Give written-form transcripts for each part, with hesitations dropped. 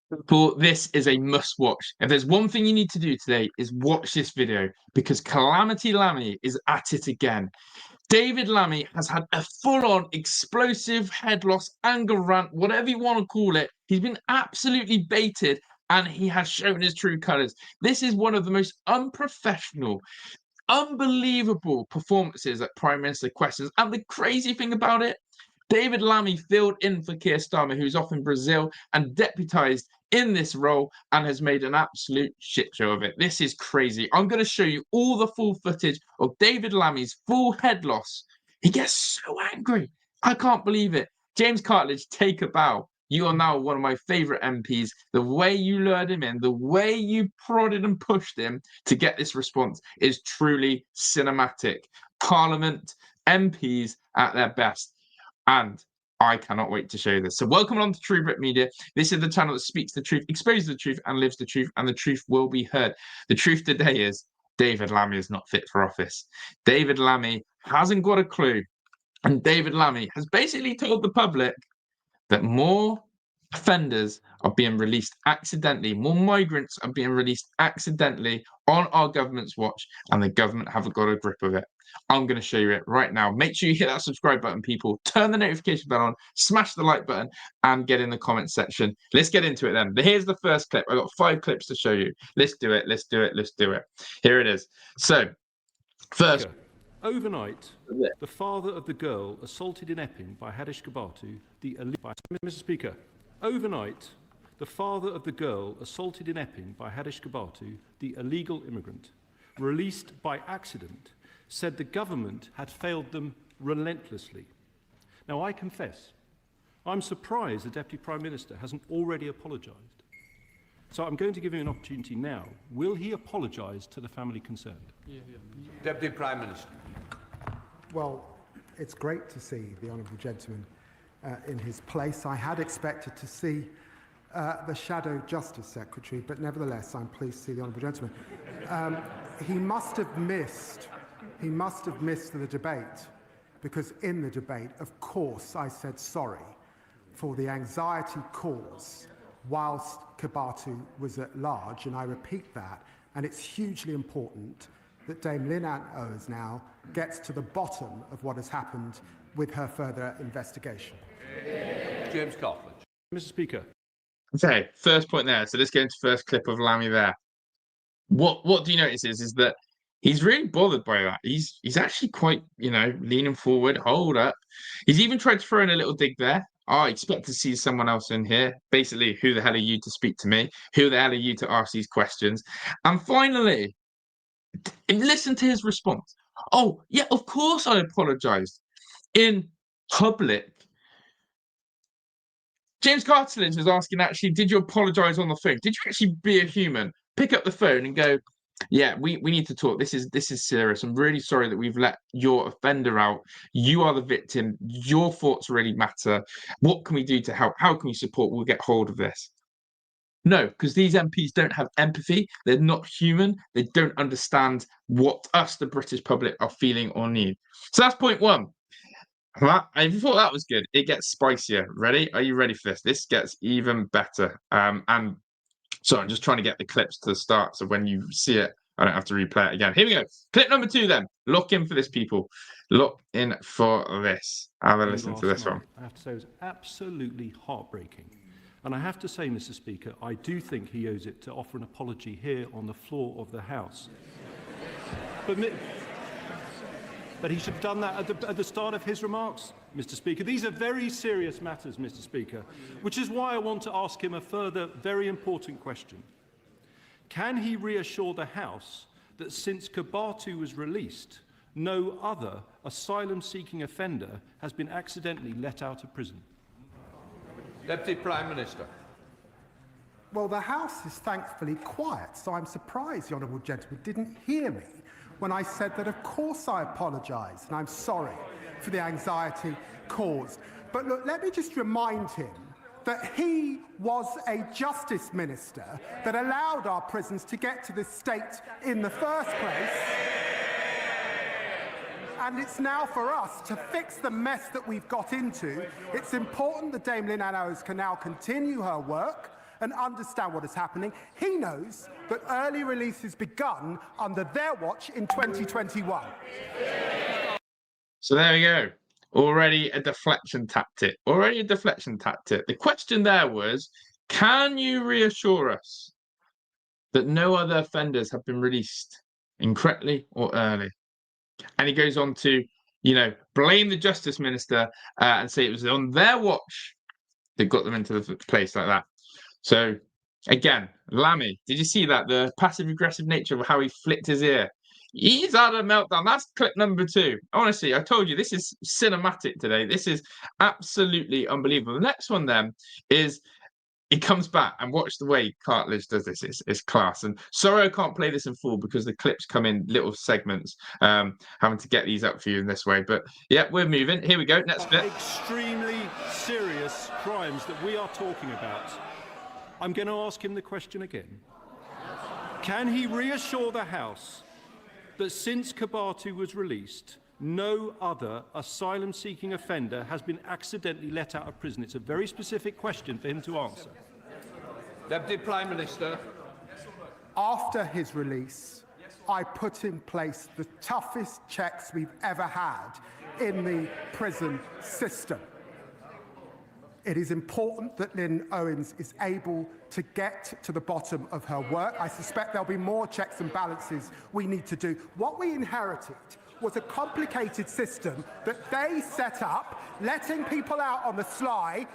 People, this is a must watch. If there's one thing you need to do today is watch this video because Calamity Lammy is at it again. David Lammy has had a full-on explosive head loss, anger rant, whatever you want to call it. He's been absolutely baited and he has shown his true colours. This is one of the most unprofessional, unbelievable performances at Prime Minister Questions. And the crazy thing about it, David Lammy filled in for Keir Starmer, who's off in Brazil, and deputised in this role and has made an absolute shit show of it. This is crazy. I'm going to show you all the full footage of David Lammy's full head loss. He gets so angry. I can't believe it. James Cartledge, take a bow. You are now one of my favourite MPs. The way you lured him in, the way you prodded and pushed him to get this response is truly cinematic. Parliament, MPs at their best. And I cannot wait to show you this. So welcome along to True Brit Media. This is the channel that speaks the truth, exposes the truth, and lives the truth, and the truth will be heard. The truth today is David Lammy is not fit for office. David Lammy hasn't got a clue. And David Lammy has basically told the public that more offenders are being released accidentally, more migrants are being released accidentally on our government's watch, and the government haven't got a grip of it. I'm going to show you it right now. Make sure you hit that subscribe button, people. Turn the notification bell on, smash the like button, and get in the comment section. Let's get into it then. Here's the first clip. I've got 5 clips to show you. Let's do it. Let's do it. Let's do it. Here it is. So, first. Overnight, the father of the girl assaulted in Epping by Hadish Gabatu, Mr. Speaker, overnight, the father of the girl assaulted in Epping by Hadish Gabatu, the illegal immigrant, released by accident, said the government had failed them relentlessly. Now, I confess, I'm surprised the Deputy Prime Minister hasn't already apologised. So I'm going to give him an opportunity now. Will he apologise to the family concerned? Deputy Prime Minister. Well, it's great to see the honourable gentleman in his place. I had expected to see the Shadow Justice Secretary, but nevertheless, I'm pleased to see the honourable gentleman. He must have missed the debate, because in the debate, of course, I said sorry for the anxiety caused whilst Gabatu was at large, and I repeat that, and it's hugely important that Dame Lynn Owers now gets to the bottom of what has happened with her further investigation. James Cartledge. Mr. Speaker. Okay, first point there. So let's get into the first clip of Lammy there. What do you notice is that he's really bothered by that. He's actually quite, leaning forward, hold up. He's even tried to throw in a little dig there. I expect to see someone else in here. Basically, who the hell are you to speak to me? Who the hell are you to ask these questions? And finally, listen to his response. Oh, yeah, of course I apologised in public. James Cartledge is asking, actually, did you apologise on the phone? Did you actually be a human? Pick up the phone and go, yeah, we need to talk. This is serious. I'm really sorry that we've let your offender out. You are the victim. Your thoughts really matter. What can we do to help? How can we support? We'll get hold of this. No, because these MPs don't have empathy. They're not human. They don't understand what us, the British public, are feeling or need. So that's point one. If you thought that was good, it gets spicier. Ready? Are you ready for this? This gets even better. And so I'm just trying to get the clips to the start, so when you see it, I don't have to replay it again. Here we go. Clip number 2 then. Look in for this, people. Look in for this. Have a listen to this one. I have to say it was absolutely heartbreaking. And I have to say, Mr. Speaker, I do think he owes it to offer an apology here on the floor of the House. But he should have done that at the start of his remarks, Mr. Speaker. These are very serious matters, Mr. Speaker, which is why I want to ask him a further very important question. Can he reassure the House that since Gabatu was released, no other asylum-seeking offender has been accidentally let out of prison? Deputy Prime Minister. Well, the House is thankfully quiet, so I'm surprised the honourable gentleman didn't hear me when I said that of course I apologise and I'm sorry for the anxiety caused. But look, let me just remind him that he was a justice minister that allowed our prisons to get to this state in the first place. And it's now for us to fix the mess that we've got into. It's important that Dame Lynn Owers can now continue her work and understand what is happening. He knows that early release has begun under their watch in 2021. So there we go. Already a deflection tactic. Already a deflection tactic. The question there was, can you reassure us that no other offenders have been released incorrectly or early? And he goes on to, blame the Justice Minister and say it was on their watch that got them into the place like that. So, again, Lammy, did you see that? The passive-aggressive nature of how he flicked his ear. He's had a meltdown. That's clip number 2. Honestly, I told you, this is cinematic today. This is absolutely unbelievable. The next one then is he comes back, and watch the way Cartledge does this. It's class. And sorry I can't play this in full because the clips come in little segments, having to get these up for you in this way. But yeah, we're moving. Here we go. Next bit. Extremely serious crimes that we are talking about. I'm going to ask him the question again. Can he reassure the House that since Kibatu was released, no other asylum-seeking offender has been accidentally let out of prison? It's a very specific question for him to answer. Deputy Prime Minister. After his release, I put in place the toughest checks we've ever had in the prison system. It is important that Lynn Owens is able to get to the bottom of her work. I suspect there'll be more checks and balances we need to do. What we inherited was a complicated system that they set up, letting people out on the sly.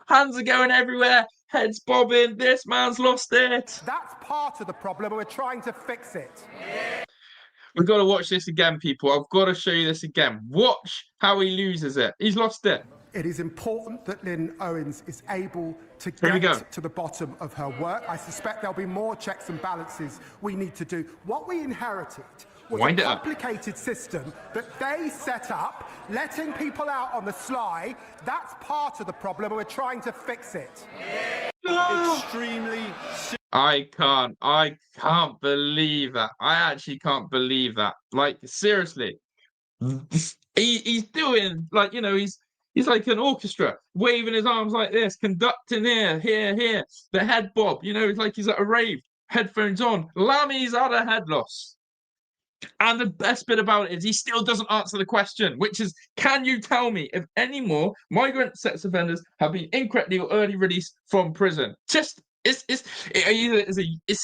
Hands are going everywhere, heads bobbing, this man's lost it. That's part of the problem, and we're trying to fix it. We've got to watch this again, people. I've got to show you this again. Watch how he loses it. He's lost it. It is important that Lynn Owens is able to get to the bottom of her work. I suspect there'll be more checks and balances we need to do. What we inherited was a complicated system that they set up, letting people out on the sly. That's part of the problem, and we're trying to fix it. Extremely. I can't believe that. I actually can't believe that. Like, seriously. He's doing, like, he's like an orchestra, waving his arms like this, conducting here. The head bob, it's like he's at a rave, headphones on. Lammy's had a head loss. And the best bit about it is he still doesn't answer the question, which is, can you tell me if any more migrant sex offenders have been incorrectly or early released from prison? It's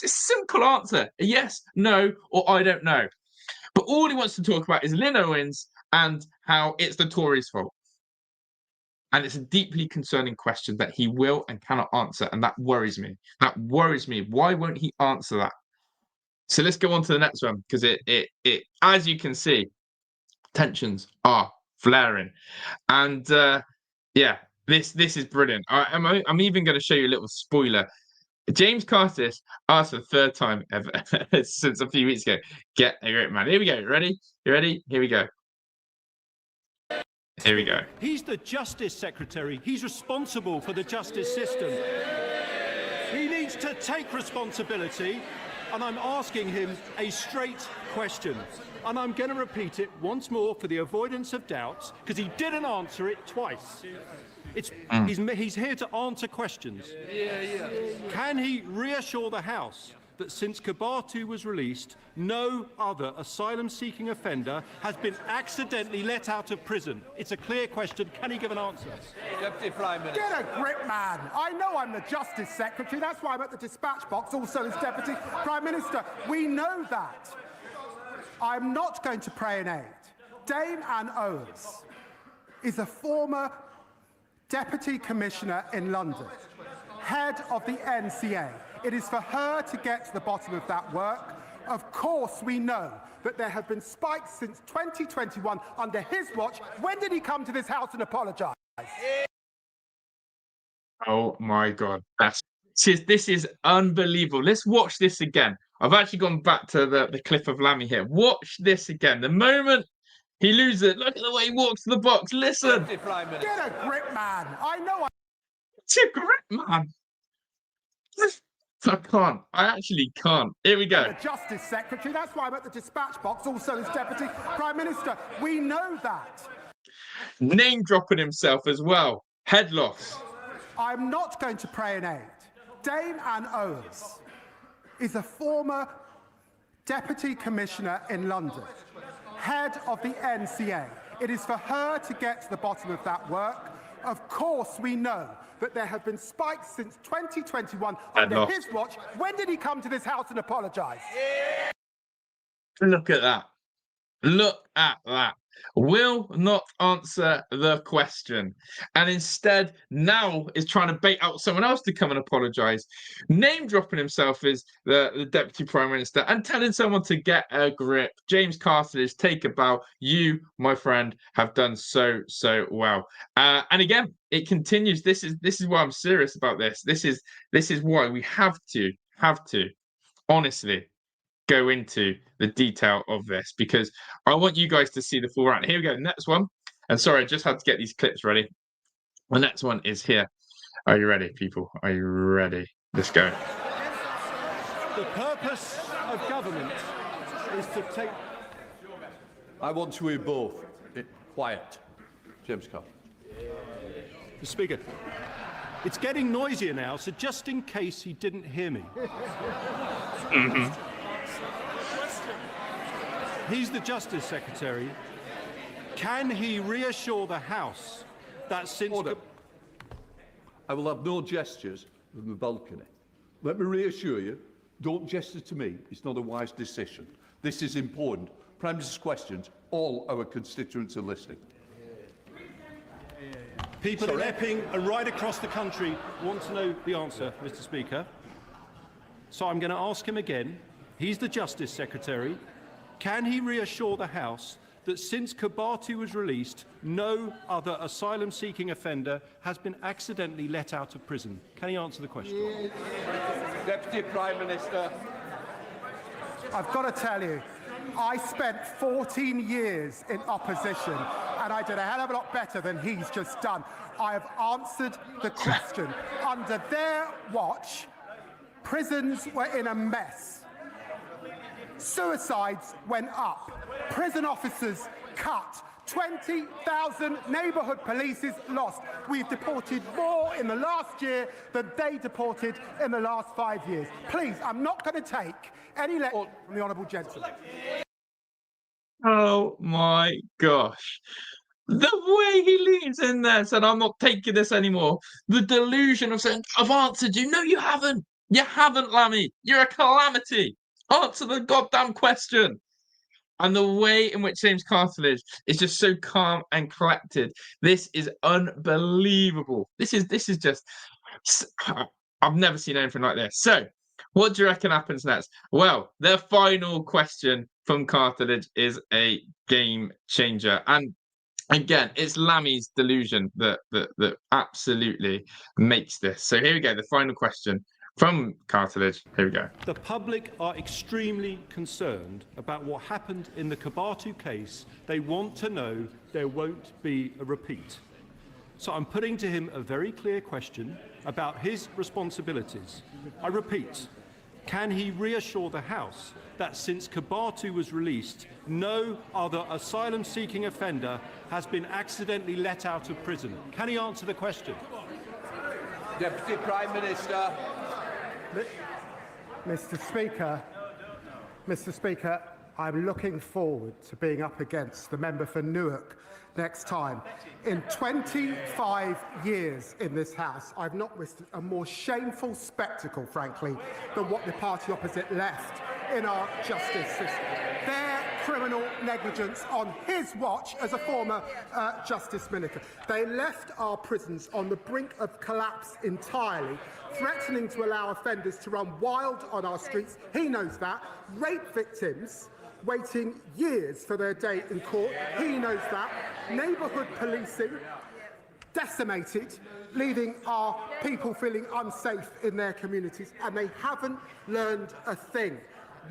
a simple answer, a yes, no, or I don't know. But all he wants to talk about is Lynn Owens and how it's the Tories' fault. And it's a deeply concerning question that he will and cannot answer, and that worries me. That worries me. Why won't he answer that? So let's go on to the next one, because it as you can see, tensions are flaring, and yeah, this is brilliant. I'm even going to show you a little spoiler. James Curtis asked for the third time ever since a few weeks ago, get a great man. Here we go. Ready? You ready? Here we go. Here we go. He's the Justice Secretary. He's responsible for the justice system. He needs to take responsibility, and I'm asking him a straight question. And I'm going to repeat it once more for the avoidance of doubt, because he didn't answer it twice. He's here to answer questions. Can he reassure the House that since Kibatu was released, no other asylum-seeking offender has been accidentally let out of prison? It's a clear question. Can he give an answer? Deputy Prime Minister. Get a grip, man. I know I'm the Justice Secretary. That's why I'm at the dispatch box, also as Deputy Prime Minister. We know that. I'm not going to pray in aid. Dame Anne Owens is a former Deputy Commissioner in London, head of the NCA. It is for her to get to the bottom of that work. Of course, we know that there have been spikes since 2021 under his watch. When did he come to this House and apologise? Oh my God. This is unbelievable. Let's watch this again. I've actually gone back to the clip of Lammy here. Watch this again. The moment he loses it, look at the way he walks to the box. Listen. Get a grip, man. I know. It's a grip, man. I can't. I actually can't. Here we go. The Justice Secretary. That's why I'm at the dispatch box, also as Deputy Prime Minister. We know that. Name dropping himself as well. Head loss. I'm not going to pray in aid. Dame Anne Owens is a former Deputy Commissioner in London, head of the NCA. It is for her to get to the bottom of that work. Of course, we know that there have been spikes since 2021 under his watch. When did he come to this house and apologise? Look at that. Look at that. Will not answer the question. And instead, now is trying to bait out someone else to come and apologise. Name dropping himself as the Deputy Prime Minister and telling someone to get a grip. James Cartledge, take a bow. You, my friend, have done so well. And again, it continues. This is why I'm serious about this. This is why we have to, honestly, go into the detail of this, because I want you guys to see the full round. Here we go, next one. And sorry, I just had to get these clips ready. The next one is here. Are you ready, people? Are you ready? Let's go. The purpose of government is to take... I want to hear both. Quiet. James Carr. Mr. Speaker, it's getting noisier now, so just in case he didn't hear me. He's the Justice Secretary. Can he reassure the House that since... Order. I will have no gestures from the balcony. Let me reassure you, don't gesture to me. It's not a wise decision. This is important. Prime Minister's questions, all our constituents are listening. People in Epping and right across the country want to know the answer, Mr. Speaker. So I'm going to ask him again. He's the Justice Secretary. Can he reassure the House that since Kibati was released, no other asylum-seeking offender has been accidentally let out of prison? Can he answer the question? Deputy Prime Minister. I've got to tell you, I spent 14 years in opposition, and I did a hell of a lot better than he's just done. I have answered the question. Under their watch, prisons were in a mess. Suicides went up. Prison officers cut. 20,000 neighbourhood polices lost. We've deported more in the last year than they deported in the last 5 years. Please, I'm not going to take any lecture from the honourable gentleman. Oh my gosh. The way he leans in there and said, I'm not taking this anymore. The delusion of saying, I've answered you. No, you haven't. You haven't, Lammy. You're a calamity. Answer the goddamn question. And the way in which James Cartledge is just so calm and collected. This is unbelievable. This is just... I've never seen anything like this. So, what do you reckon happens next? Well, the final question from Cartledge is a game changer. And again, it's Lammy's delusion that absolutely makes this. So here we go, the final question from Cartledge. Here we go. The public are extremely concerned about what happened in the Kibati case. They want to know there won't be a repeat. So I'm putting to him a very clear question about his responsibilities. I repeat, can he reassure the House that since Kibati was released, no other asylum-seeking offender has been accidentally let out of prison? Can he answer the question? Deputy Prime Minister. Mr. Speaker, I'm looking forward to being up against the member for Newark next time. In 25 years in this House, I've not witnessed a more shameful spectacle, frankly, than what the party opposite left in our justice system. Their criminal negligence on his watch as a former Justice Minister. They left our prisons on the brink of collapse entirely, threatening to allow offenders to run wild on our streets. He knows that. Rape victims waiting years for their day in court. He knows that. Neighbourhood policing decimated, leaving our people feeling unsafe in their communities, and they haven't learned a thing.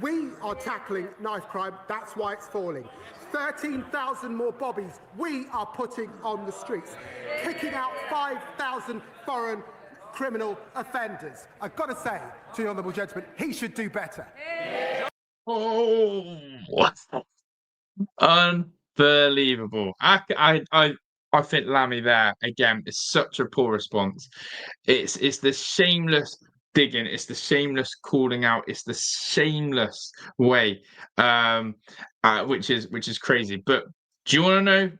We are tackling knife crime, that's why it's falling. 13,000 more bobbies we are putting on the streets, kicking out 5,000 foreign criminal offenders. I've got to say to the honourable gentleman, he should do better. Oh, unbelievable. I I think Lammy there again is such a poor response. It's the shameless digging, it's the shameless calling out, it's the shameless way, which is crazy. But do you want to know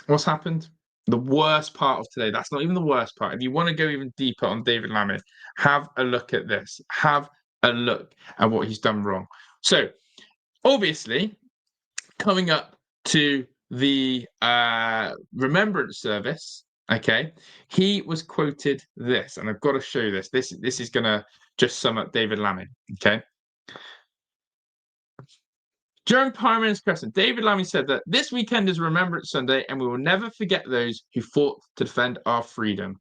what's happened? The worst part of today. That's not even the worst part. If you want to go even deeper on David Lammy, have a look at this. Have a look at what he's done wrong. So obviously, coming up to the remembrance service, okay, he was quoted this, and I've got to show you this. This is gonna just sum up David Lammy, okay. During Prime Minister's presence, David Lammy said that this weekend is Remembrance Sunday and we will never forget those who fought to defend our freedom.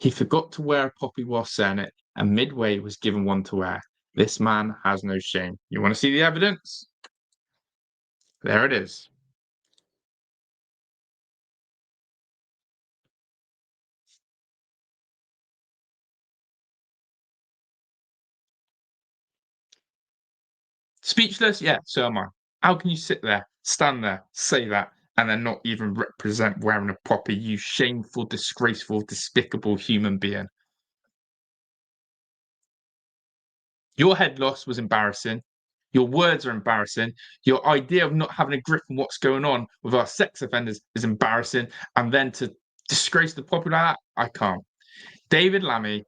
He forgot to wear a poppy while saying it, and midway was given one to wear. This man has no shame. You want to see the evidence? There it is. Speechless? Yeah, so am I. How can you sit there, stand there, say that, and then not even represent wearing a poppy, you shameful, disgraceful, despicable human being? Your head loss was embarrassing. Your words are embarrassing. Your idea of not having a grip on what's going on with our sex offenders is embarrassing. And then to disgrace the poppy like that, I can't. David Lammy,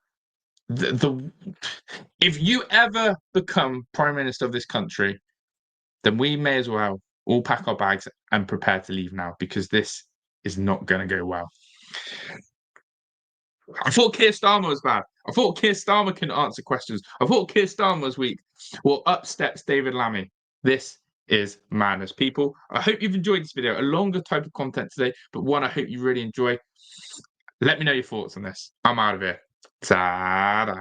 if you ever become Prime Minister of this country, then we may as well all pack our bags and prepare to leave now, because this is not going to go well. I thought Keir Starmer was bad. I thought Keir Starmer couldn't answer questions. I thought Keir Starmer was weak. Well, up steps David Lammy. This is madness, people. I hope you've enjoyed this video. A longer type of content today, but one I hope you really enjoy. Let me know your thoughts on this. I'm out of here. Ta-da.